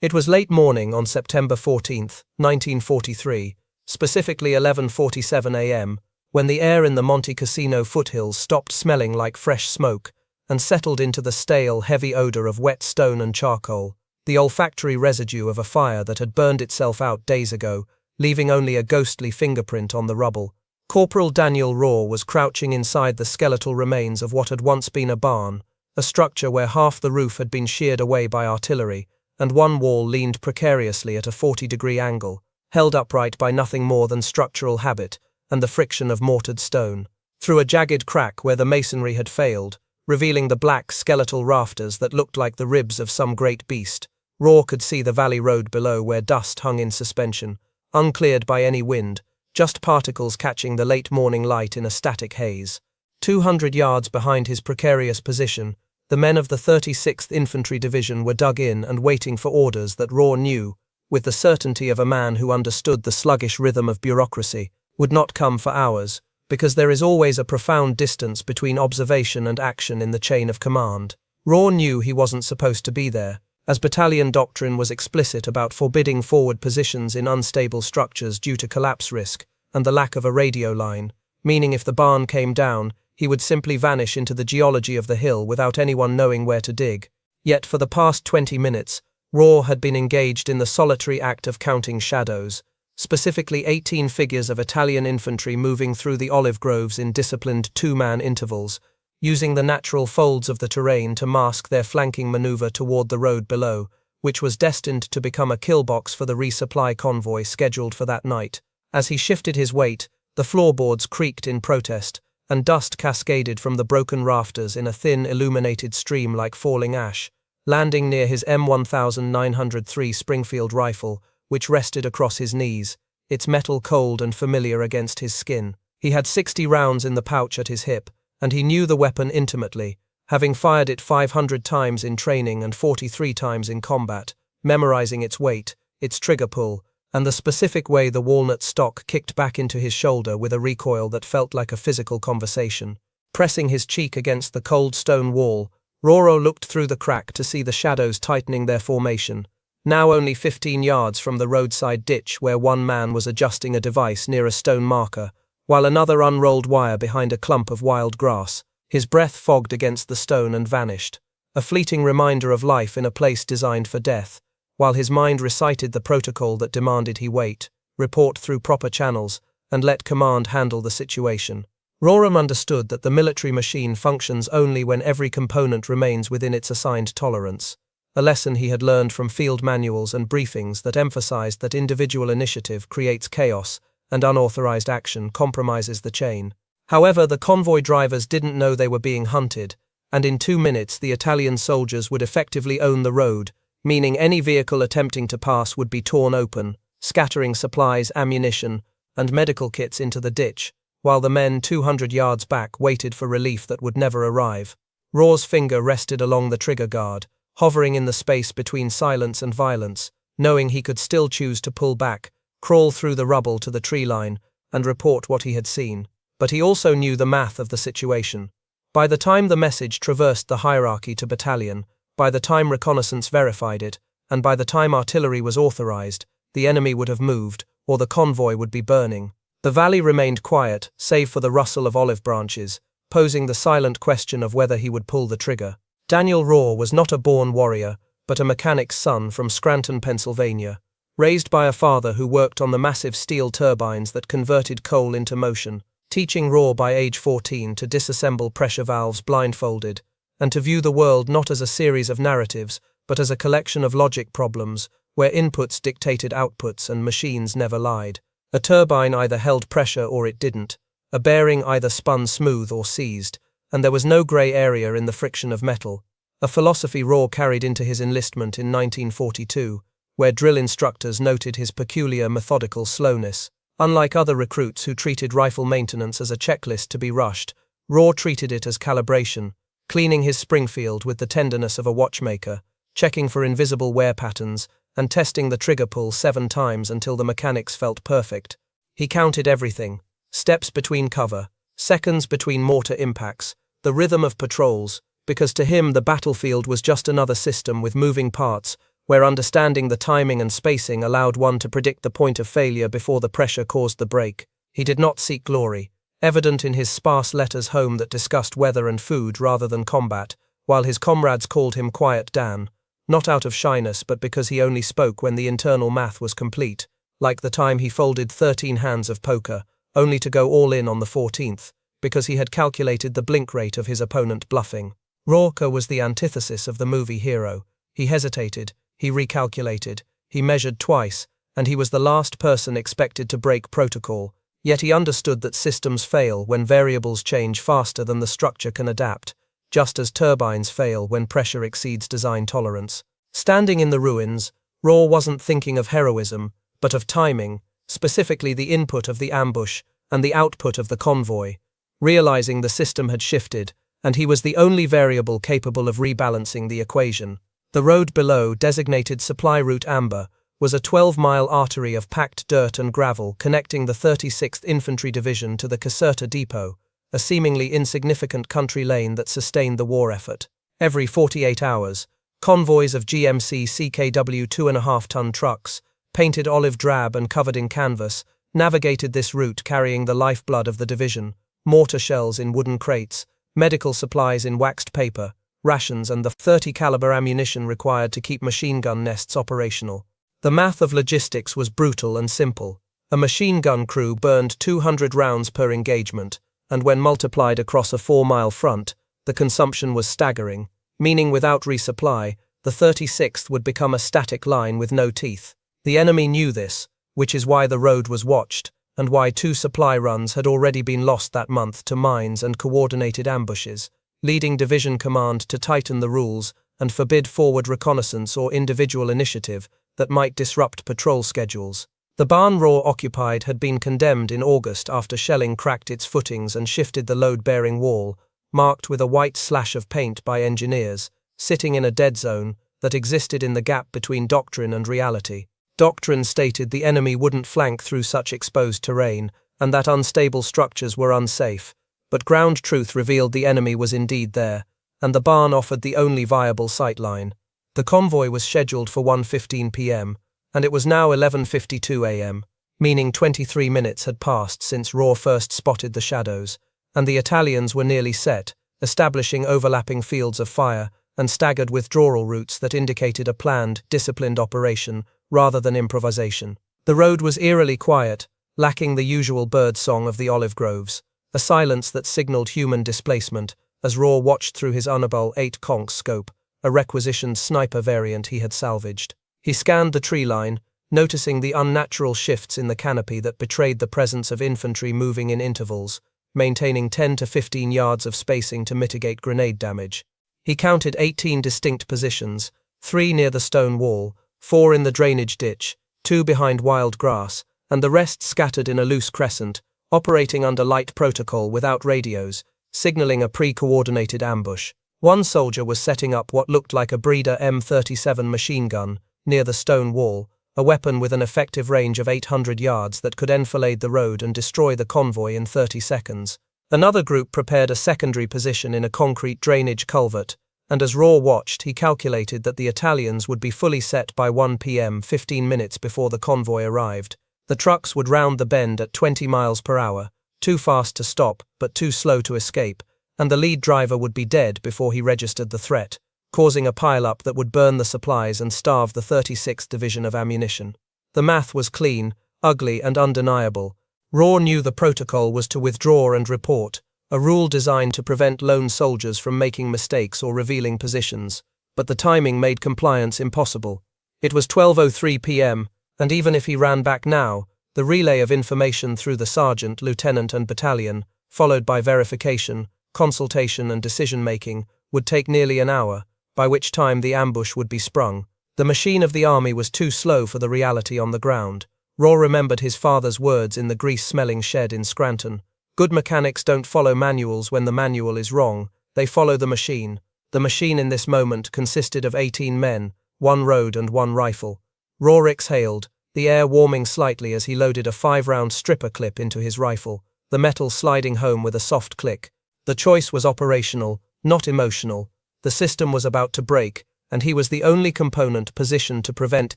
It was late morning on September 14th, 1943, specifically 11:47 a.m., when the air in the Monte Cassino foothills stopped smelling like fresh smoke and settled into the stale, heavy odor of wet stone and charcoal, the olfactory residue of a fire that had burned itself out days ago, leaving only a ghostly fingerprint on the rubble. Corporal Daniel Raw was crouching inside the skeletal remains of what had once been a barn, a structure where half the roof had been sheared away by artillery, and one wall leaned precariously at a 40-degree angle, held upright by nothing more than structural habit and the friction of mortared stone. Through a jagged crack where the masonry had failed, revealing the black skeletal rafters that looked like the ribs of some great beast, Raw could see the valley road below where dust hung in suspension, uncleared by any wind, just particles catching the late morning light in a static haze. 200 yards behind his precarious position, the men of the 36th Infantry Division were dug in and waiting for orders that Raw knew, with the certainty of a man who understood the sluggish rhythm of bureaucracy, would not come for hours, because there is always a profound distance between observation and action in the chain of command. Raw knew he wasn't supposed to be there, as battalion doctrine was explicit about forbidding forward positions in unstable structures due to collapse risk and the lack of a radio line, meaning if the barn came down, he would simply vanish into the geology of the hill without anyone knowing where to dig. Yet for the past 20 minutes, Raw had been engaged in the solitary act of counting shadows, specifically 18 figures of Italian infantry moving through the olive groves in disciplined two-man intervals, using the natural folds of the terrain to mask their flanking maneuver toward the road below, which was destined to become a kill-box for the resupply convoy scheduled for that night. As he shifted his weight, the floorboards creaked in protest, and dust cascaded from the broken rafters in a thin, illuminated stream like falling ash, landing near his M1903 Springfield rifle, which rested across his knees, its metal cold and familiar against his skin. He had 60 rounds in the pouch at his hip, and he knew the weapon intimately, having fired it 500 times in training and 43 times in combat, memorizing its weight, its trigger pull, and the specific way the walnut stock kicked back into his shoulder with a recoil that felt like a physical conversation. Pressing his cheek against the cold stone wall, Roro looked through the crack to see the shadows tightening their formation, now only 15 yards from the roadside ditch where one man was adjusting a device near a stone marker, while another unrolled wire behind a clump of wild grass. His breath fogged against the stone and vanished, a fleeting reminder of life in a place designed for death, while his mind recited the protocol that demanded he wait, report through proper channels, and let command handle the situation. Roram understood that the military machine functions only when every component remains within its assigned tolerance, a lesson he had learned from field manuals and briefings that emphasized that individual initiative creates chaos and unauthorized action compromises the chain. However, the convoy drivers didn't know they were being hunted, and in 2 minutes the Italian soldiers would effectively own the road, meaning any vehicle attempting to pass would be torn open, scattering supplies, ammunition, and medical kits into the ditch, while the men 200 yards back waited for relief that would never arrive. Raw's finger rested along the trigger guard, hovering in the space between silence and violence, knowing he could still choose to pull back, crawl through the rubble to the tree line, and report what he had seen. But he also knew the math of the situation. By the time the message traversed the hierarchy to battalion, by the time reconnaissance verified it, and by the time artillery was authorized, the enemy would have moved, or the convoy would be burning. The valley remained quiet, save for the rustle of olive branches, posing the silent question of whether he would pull the trigger. Daniel Raw was not a born warrior, but a mechanic's son from Scranton, Pennsylvania, raised by a father who worked on the massive steel turbines that converted coal into motion, teaching Raw by age 14 to disassemble pressure valves blindfolded, and to view the world not as a series of narratives, but as a collection of logic problems, where inputs dictated outputs and machines never lied. A turbine either held pressure or it didn't, a bearing either spun smooth or seized, and there was no grey area in the friction of metal, a philosophy Raw carried into his enlistment in 1942, where drill instructors noted his peculiar methodical slowness. Unlike other recruits who treated rifle maintenance as a checklist to be rushed, Raw treated it as calibration, cleaning his Springfield with the tenderness of a watchmaker, checking for invisible wear patterns, and testing the trigger pull 7 times until the mechanics felt perfect. He counted everything: steps between cover, seconds between mortar impacts, the rhythm of patrols, because to him the battlefield was just another system with moving parts, where understanding the timing and spacing allowed one to predict the point of failure before the pressure caused the break. He did not seek glory, evident in his sparse letters home that discussed weather and food rather than combat, while his comrades called him Quiet Dan, not out of shyness but because he only spoke when the internal math was complete, like the time he folded 13 hands of poker, only to go all in on the 14th, because he had calculated the blink rate of his opponent bluffing. Rourke was the antithesis of the movie hero. He hesitated, he recalculated, he measured twice, and he was the last person expected to break protocol, yet he understood that systems fail when variables change faster than the structure can adapt, just as turbines fail when pressure exceeds design tolerance. Standing in the ruins, Rohr wasn't thinking of heroism, but of timing, specifically the input of the ambush and the output of the convoy. Realizing the system had shifted, and he was the only variable capable of rebalancing the equation. The road below, designated Supply Route Amber, was a 12-mile artery of packed dirt and gravel connecting the 36th Infantry Division to the Caserta Depot, a seemingly insignificant country lane that sustained the war effort. Every 48 hours, convoys of GMC CKW 2.5-ton trucks, painted olive drab and covered in canvas, navigated this route carrying the lifeblood of the division: mortar shells in wooden crates, medical supplies in waxed paper, rations and the .30 caliber ammunition required to keep machine gun nests operational. The math of logistics was brutal and simple. A machine gun crew burned 200 rounds per engagement, and when multiplied across a 4-mile front, the consumption was staggering, meaning without resupply, the 36th would become a static line with no teeth. The enemy knew this, which is why the road was watched, and why 2 supply runs had already been lost that month to mines and coordinated ambushes, leading division command to tighten the rules and forbid forward reconnaissance or individual initiative that might disrupt patrol schedules. The barn Rohr occupied had been condemned in August after shelling cracked its footings and shifted the load-bearing wall, marked with a white slash of paint by engineers, sitting in a dead zone that existed in the gap between doctrine and reality. Doctrine stated the enemy wouldn't flank through such exposed terrain and that unstable structures were unsafe, but ground truth revealed the enemy was indeed there, and the barn offered the only viable sightline. The convoy was scheduled for 1:15 p.m., and it was now 11:52 a.m., meaning 23 minutes had passed since Rohr first spotted the shadows, and the Italians were nearly set, establishing overlapping fields of fire and staggered withdrawal routes that indicated a planned, disciplined operation rather than improvisation. The road was eerily quiet, lacking the usual bird song of the olive groves, a silence that signaled human displacement as Rohr watched through his Unabel 8 conch scope, a requisitioned sniper variant he had salvaged. He scanned the tree line, noticing the unnatural shifts in the canopy that betrayed the presence of infantry moving in intervals, maintaining 10 to 15 yards of spacing to mitigate grenade damage. He counted 18 distinct positions, 3 near the stone wall, 4 in the drainage ditch, 2 behind wild grass, and the rest scattered in a loose crescent, operating under light protocol without radios, signaling a pre-coordinated ambush. One soldier was setting up what looked like a Breeder M37 machine gun near the stone wall, a weapon with an effective range of 800 yards that could enfilade the road and destroy the convoy in 30 seconds. Another group prepared a secondary position in a concrete drainage culvert, and as Rohr watched, he calculated that the Italians would be fully set by 1 p.m. 15 minutes before the convoy arrived. The trucks would round the bend at 20 miles per hour, too fast to stop but too slow to escape, and the lead driver would be dead before he registered the threat, causing a pile-up that would burn the supplies and starve the 36th Division of ammunition. The math was clean, ugly and undeniable. Rohr knew the protocol was to withdraw and report, a rule designed to prevent lone soldiers from making mistakes or revealing positions, but the timing made compliance impossible. It was 12:03 p.m., and even if he ran back now, the relay of information through the sergeant, lieutenant and battalion, followed by verification, consultation and decision-making, would take nearly an hour, by which time the ambush would be sprung. The machine of the army was too slow for the reality on the ground. Rohr remembered his father's words in the grease-smelling shed in Scranton. Good mechanics don't follow manuals when the manual is wrong, they follow the machine. The machine in this moment consisted of 18 men, 1 road and 1 rifle. Rohr exhaled, the air warming slightly as he loaded a 5-round stripper clip into his rifle, the metal sliding home with a soft click. The choice was operational, not emotional. The system was about to break, and he was the only component positioned to prevent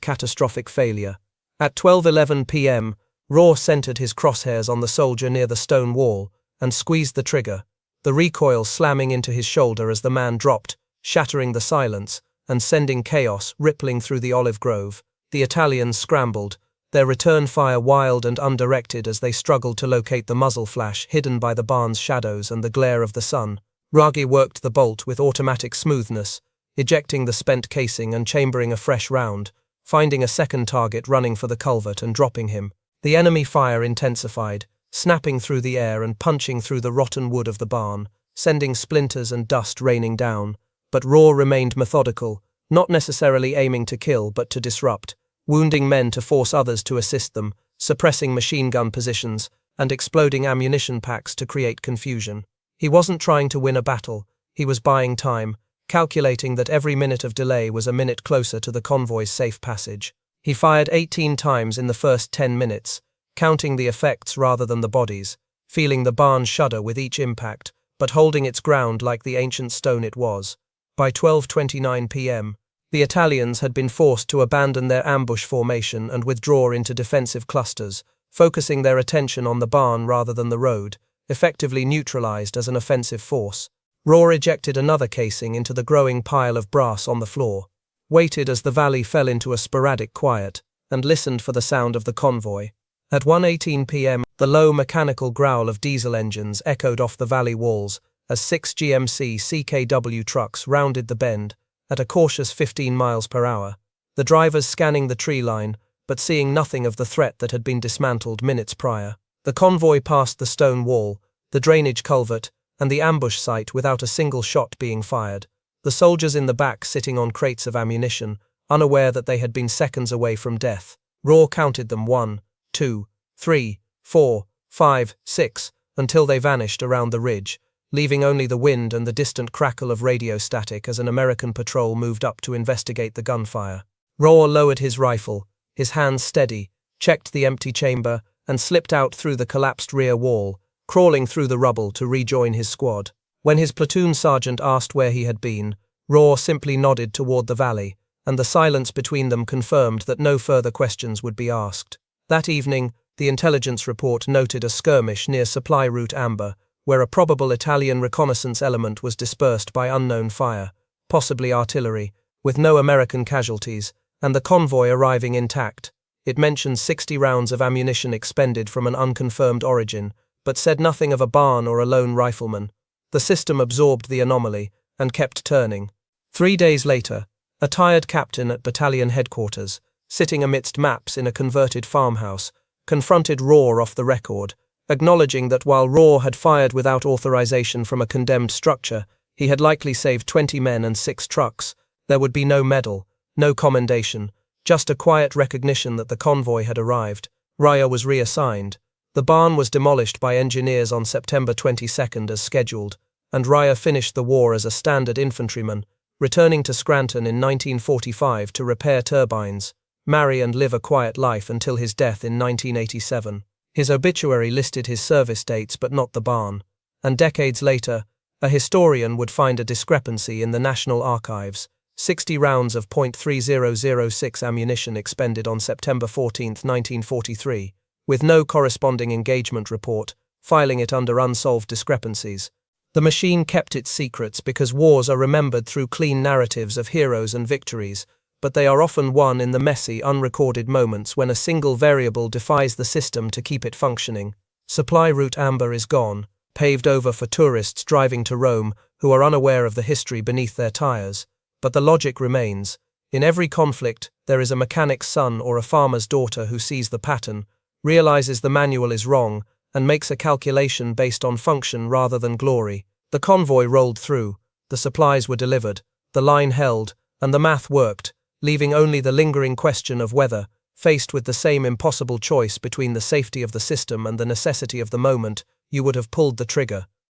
catastrophic failure. At 12:11 p.m., Raw centered his crosshairs on the soldier near the stone wall and squeezed the trigger, the recoil slamming into his shoulder as the man dropped, shattering the silence and sending chaos rippling through the olive grove. The Italians scrambled, their return fire wild and undirected as they struggled to locate the muzzle flash hidden by the barn's shadows and the glare of the sun. Raghi worked the bolt with automatic smoothness, ejecting the spent casing and chambering a fresh round, finding a second target running for the culvert and dropping him. The enemy fire intensified, snapping through the air and punching through the rotten wood of the barn, sending splinters and dust raining down. But Raw remained methodical, not necessarily aiming to kill but to disrupt, wounding men to force others to assist them, suppressing machine gun positions, and exploding ammunition packs to create confusion. He wasn't trying to win a battle, he was buying time, calculating that every minute of delay was a minute closer to the convoy's safe passage. He fired 18 times in the first 10 minutes, counting the effects rather than the bodies, feeling the barn shudder with each impact, but holding its ground like the ancient stone it was. By 12:29 p.m., the Italians had been forced to abandon their ambush formation and withdraw into defensive clusters, focusing their attention on the barn rather than the road, effectively neutralized as an offensive force. Raw ejected another casing into the growing pile of brass on the floor, waited as the valley fell into a sporadic quiet, and listened for the sound of the convoy. At 1:18 p.m., the low mechanical growl of diesel engines echoed off the valley walls as 6 GMC CKW trucks rounded the bend at a cautious 15 miles per hour, the drivers scanning the tree line, but seeing nothing of the threat that had been dismantled minutes prior. The convoy passed the stone wall, the drainage culvert, and the ambush site without a single shot being fired, the soldiers in the back sitting on crates of ammunition, unaware that they had been seconds away from death. Raw counted them 1, 2, 3, 4, 5, 6, until they vanished around the ridge, leaving only the wind and the distant crackle of radio static as an American patrol moved up to investigate the gunfire. Raw lowered his rifle, his hands steady, checked the empty chamber, and slipped out through the collapsed rear wall, crawling through the rubble to rejoin his squad. When his platoon sergeant asked where he had been, Raw simply nodded toward the valley, and the silence between them confirmed that no further questions would be asked. That evening, the intelligence report noted a skirmish near Supply Route Amber, where a probable Italian reconnaissance element was dispersed by unknown fire, possibly artillery, with no American casualties, and the convoy arriving intact. It mentioned 60 rounds of ammunition expended from an unconfirmed origin, but said nothing of a barn or a lone rifleman. The system absorbed the anomaly and kept turning. 3 days later, a tired captain at battalion headquarters, sitting amidst maps in a converted farmhouse, confronted Raw off the record, acknowledging that while Raw had fired without authorization from a condemned structure, he had likely saved 20 men and 6 trucks. There would be no medal, no commendation, just a quiet recognition that the convoy had arrived. Raya was reassigned. The barn was demolished by engineers on September 22 as scheduled, and Raya finished the war as a standard infantryman, returning to Scranton in 1945 to repair turbines, marry and live a quiet life until his death in 1987. His obituary listed his service dates but not the barn, and decades later, a historian would find a discrepancy in the National Archives. 60 rounds of .3006 ammunition expended on September 14, 1943, with no corresponding engagement report, filing it under unsolved discrepancies. The machine kept its secrets because wars are remembered through clean narratives of heroes and victories, but they are often won in the messy, unrecorded moments when a single variable defies the system to keep it functioning. Supply Route Amber is gone, paved over for tourists driving to Rome who are unaware of the history beneath their tires. But the logic remains. In every conflict, there is a mechanic's son or a farmer's daughter who sees the pattern, realizes the manual is wrong, and makes a calculation based on function rather than glory. The convoy rolled through, the supplies were delivered, the line held, and the math worked, leaving only the lingering question of whether, faced with the same impossible choice between the safety of the system and the necessity of the moment, you would have pulled the trigger.